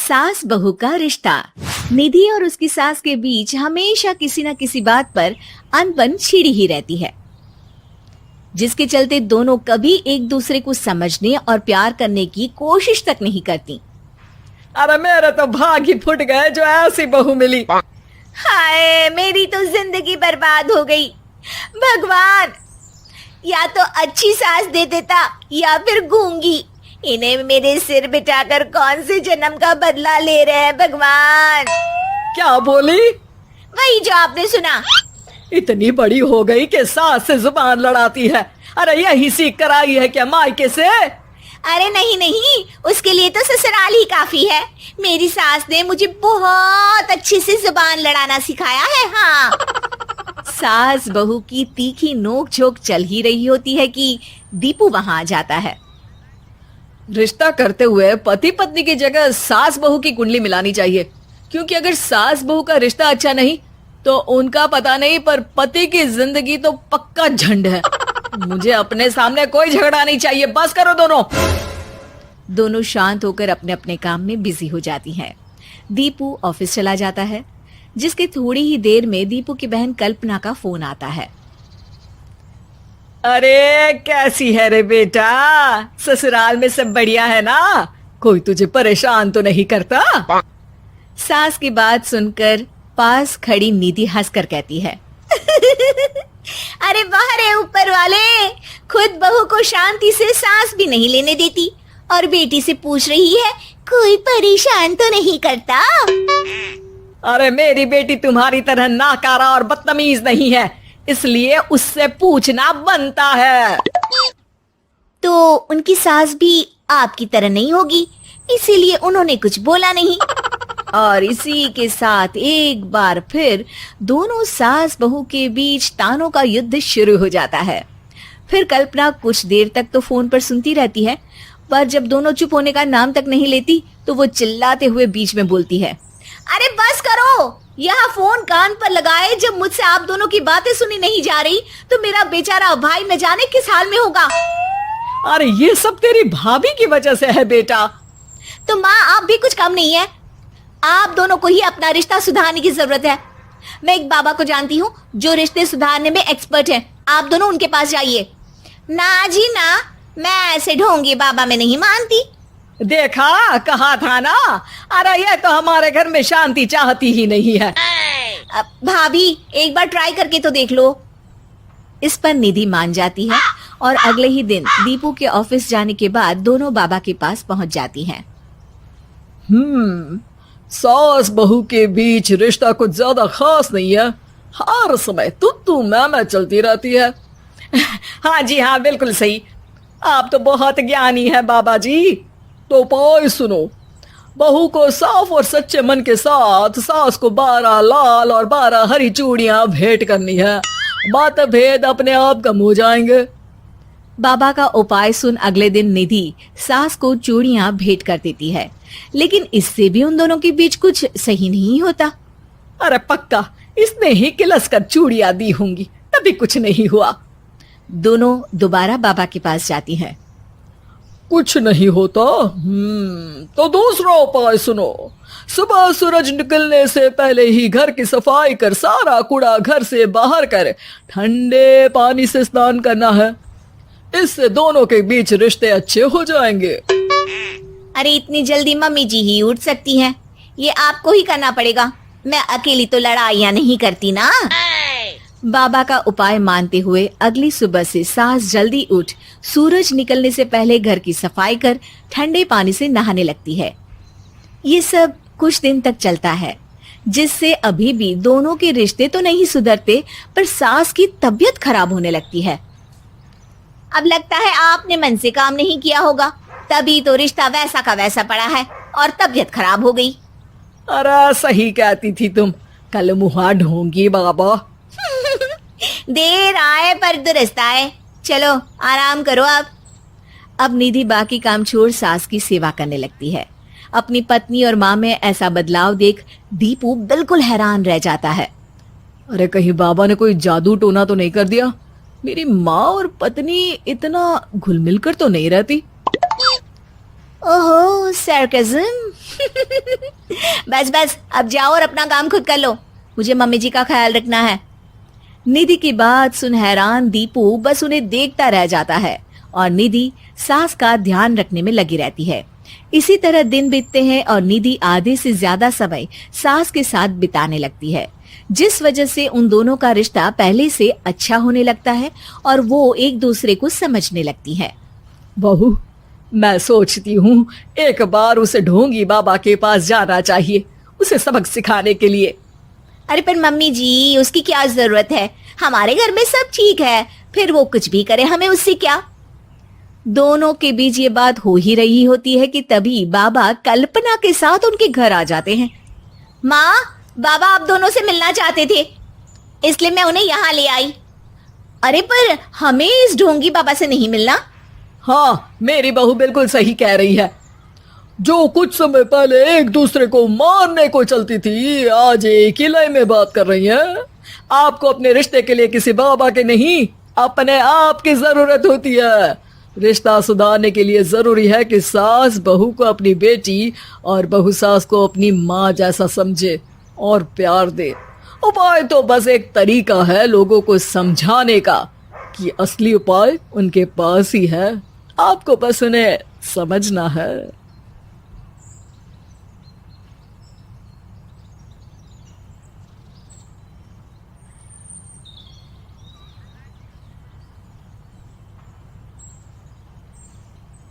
सास बहू का रिश्ता। निधि और उसकी सास के बीच हमेशा किसी न किसी बात पर अनबन छिड़ी ही रहती है, जिसके चलते दोनों कभी एक दूसरे को समझने और प्यार करने की कोशिश तक नहीं करती। अरे मेरे तो भाग ही फुट गए जो ऐसी बहू मिली। हाय, मेरी तो जिंदगी बर्बाद हो गई। भगवान, या तो अच्छी सास दे देता या फिर गूंगी। इन्हें मेरे सिर बिठाकर कौन से जन्म का बदला ले रहे हैं भगवान। क्या बोली? वही जो आपने सुना। इतनी बड़ी हो गई कि सास से जुबान लड़ाती है। अरे यही सीख कर आई है क्या मायके से? अरे नहीं नहीं, उसके लिए तो ससुराल ही काफी है। मेरी सास ने मुझे बहुत अच्छे से जुबान लड़ाना सिखाया है। हाँ। सास बहू की तीखी नोक झोंक चल ही रही होती है कि दीपू वहां आ जाता है। रिश्ता करते हुए पति पत्नी की जगह सास बहू की कुंडली मिलानी चाहिए, क्योंकि अगर सास बहू का रिश्ता अच्छा नहीं तो उनका पता नहीं, पर पति की जिंदगी तो पक्का झंड है। मुझे अपने सामने कोई झगड़ा नहीं चाहिए, बस करो दोनों। दोनों शांत होकर अपने अपने काम में बिजी हो जाती हैं। दीपू ऑफिस चला जाता है, जिसके थोड़ी ही देर में दीपू की बहन कल्पना का फोन आता है। अरे कैसी है रे बेटा? ससुराल में सब बढ़िया है ना? कोई तुझे परेशान तो नहीं करता? सास की बात सुनकर पास खड़ी निधि हंसकर कहती है, अरे बाहर है ऊपर वाले, खुद बहू को शांति से सांस भी नहीं लेने देती और बेटी से पूछ रही है कोई परेशान तो नहीं करता। अरे मेरी बेटी तुम्हारी तरह नाकारा और बदतमीज नहीं है, इसलिए उससे पूछना बनता है। तो उनकी सास भी आपकी तरह नहीं होगी, इसीलिए उन्होंने कुछ बोला नहीं। और इसी के साथ एक बार फिर दोनों सास बहू के बीच तानों का युद्ध शुरू हो जाता है। फिर कल्पना कुछ देर तक तो फोन पर सुनती रहती है, पर जब दोनों चुप होने का नाम तक नहीं लेती तो वो चिल्लाते हुए बीच में बोलती है, अरे बस करो, यह फोन कान पर लगाए जब मुझसे आप दोनों की बातें सुनी नहीं जा रही तो मेरा बेचारा भाई न जाने किस हाल में होगा। अरे ये सब तेरी भाभी की वजह से है बेटा। तो माँ, आप भी कुछ कम नहीं है। आप दोनों को ही अपना रिश्ता सुधारने की जरूरत है। मैं एक बाबा को जानती हूँ जो रिश्ते सुधारने में एक्सपर्ट हैं। आप दोनों उनके पास जाइए। ना जी ना, मैं ऐसे ढोंगी बाबा में नहीं मानती। देखा, कहा था ना। अरे ये तो हमारे घर में शांति चाहती ही नहीं है। भाभी, एक बार ट्राई करके तो देख लो। इस पर निधि मान जाती है और अगले ही दिन दीपू के ऑफिस जाने के बाद दोनों बाबा के पास पहुंच जाती हैं। सास बहू के बीच रिश्ता कुछ ज्यादा खास नहीं है। हर समय तू मैं चलती रहती है। हाँ जी हाँ, बिल्कुल सही। आप तो बहुत ज्ञानी है बाबा जी। तो उपाय सुनो। बहू को साफ और सच्चे मन के साथ सास को 12 लाल और 12 हरी चूड़ियां भेंट करनी है। मतभेद अपने आप कम हो जाएंगे। बाबा का उपाय सुन अगले दिन निधि सास को चूड़ियां भेंट कर देती है, लेकिन इससे भी उन दोनों के बीच कुछ सही नहीं होता। अरे पक्का इसने ही किलस कर चूड़ियां दी होंगी, तभी कुछ नहीं हुआ। दोनों दोबारा बाबा के पास जाती हैं। कुछ नहीं होता। तो दूसरा उपाय सुनो। सुबह सूरज निकलने से पहले ही घर की सफाई कर सारा कूड़ा घर से बाहर कर ठंडे पानी से स्नान करना है। इससे दोनों के बीच रिश्ते अच्छे हो जाएंगे। अरे इतनी जल्दी मम्मी जी ही उठ सकती हैं? ये आपको ही करना पड़ेगा। मैं अकेली तो लड़ाइयाँ नहीं करती ना। बाबा का उपाय मानते हुए अगली सुबह से सास जल्दी उठ सूरज निकलने से पहले घर की सफाई कर ठंडे पानी से नहाने लगती है। ये सब कुछ दिन तक चलता है, जिससे अभी भी दोनों के रिश्ते तो नहीं सुधरते, पर सास की तबीयत खराब होने लगती है। अब लगता है आपने मन से काम नहीं किया होगा, तभी तो रिश्ता वैसा का वैसा पड़ा है और तबीयत खराब हो गई। अरे सही कहती थी तुम। कल मुहा ढोंगी बाबा। देर आए पर दुरुस्त आए। चलो आराम करो अब निधि बाकी काम छोड़ सास की सेवा करने लगती है। अपनी पत्नी और माँ में ऐसा बदलाव देख दीपू बिल्कुल हैरान रह जाता है। अरे कहीं बाबा ने कोई जादू टोना तो नहीं कर दिया? मेरी माँ और पत्नी इतना घुल मिल कर तो नहीं रहती। ओहो, सरकाज़म। बस बस अब जाओ और अपना काम खुद कर लो, मुझे मम्मी जी का ख्याल रखना है। निधि की बात सुन हैरान दीपू बस उन्हें देखता रह जाता है और निधि सास का ध्यान रखने में लगी रहती है। इसी तरह दिन बीतते हैं और निधि आधे से ज्यादा समय सास के साथ बिताने लगती है, जिस वजह से उन दोनों का रिश्ता पहले से अच्छा होने लगता है और वो एक दूसरे को समझने लगती है। बहू, मैं सोचती हूँ एक बार उसे ढोंगी बाबा के पास जाना चाहिए, उसे सबक सिखाने के लिए। अरे पर मम्मी जी, उसकी क्या जरूरत है, हमारे घर में सब ठीक है, फिर वो कुछ भी करे हमें उससे क्या। दोनों के बीच ये बात हो ही रही होती है कि तभी बाबा कल्पना के साथ उनके घर आ जाते हैं। माँ, बाबा आप दोनों से मिलना चाहते थे, इसलिए मैं उन्हें यहाँ ले आई। अरे पर हमें इस ढोंगी बाबा से नहीं मिलना। हाँ, मेरी बहू बिल्कुल सही कह रही है। जो कुछ समय पहले एक दूसरे को मारने को चलती थी, आज एक ही लय में बात कर रही है। आपको अपने रिश्ते के लिए किसी बाबा के नहीं, अपने आप की जरूरत होती है। रिश्ता सुधारने के लिए जरूरी है कि सास बहू को अपनी बेटी और बहू सास को अपनी माँ जैसा समझे और प्यार दे। उपाय तो बस एक तरीका है लोगों को समझाने का कि असली उपाय उनके पास ही है, आपको बस उन्हें समझना है।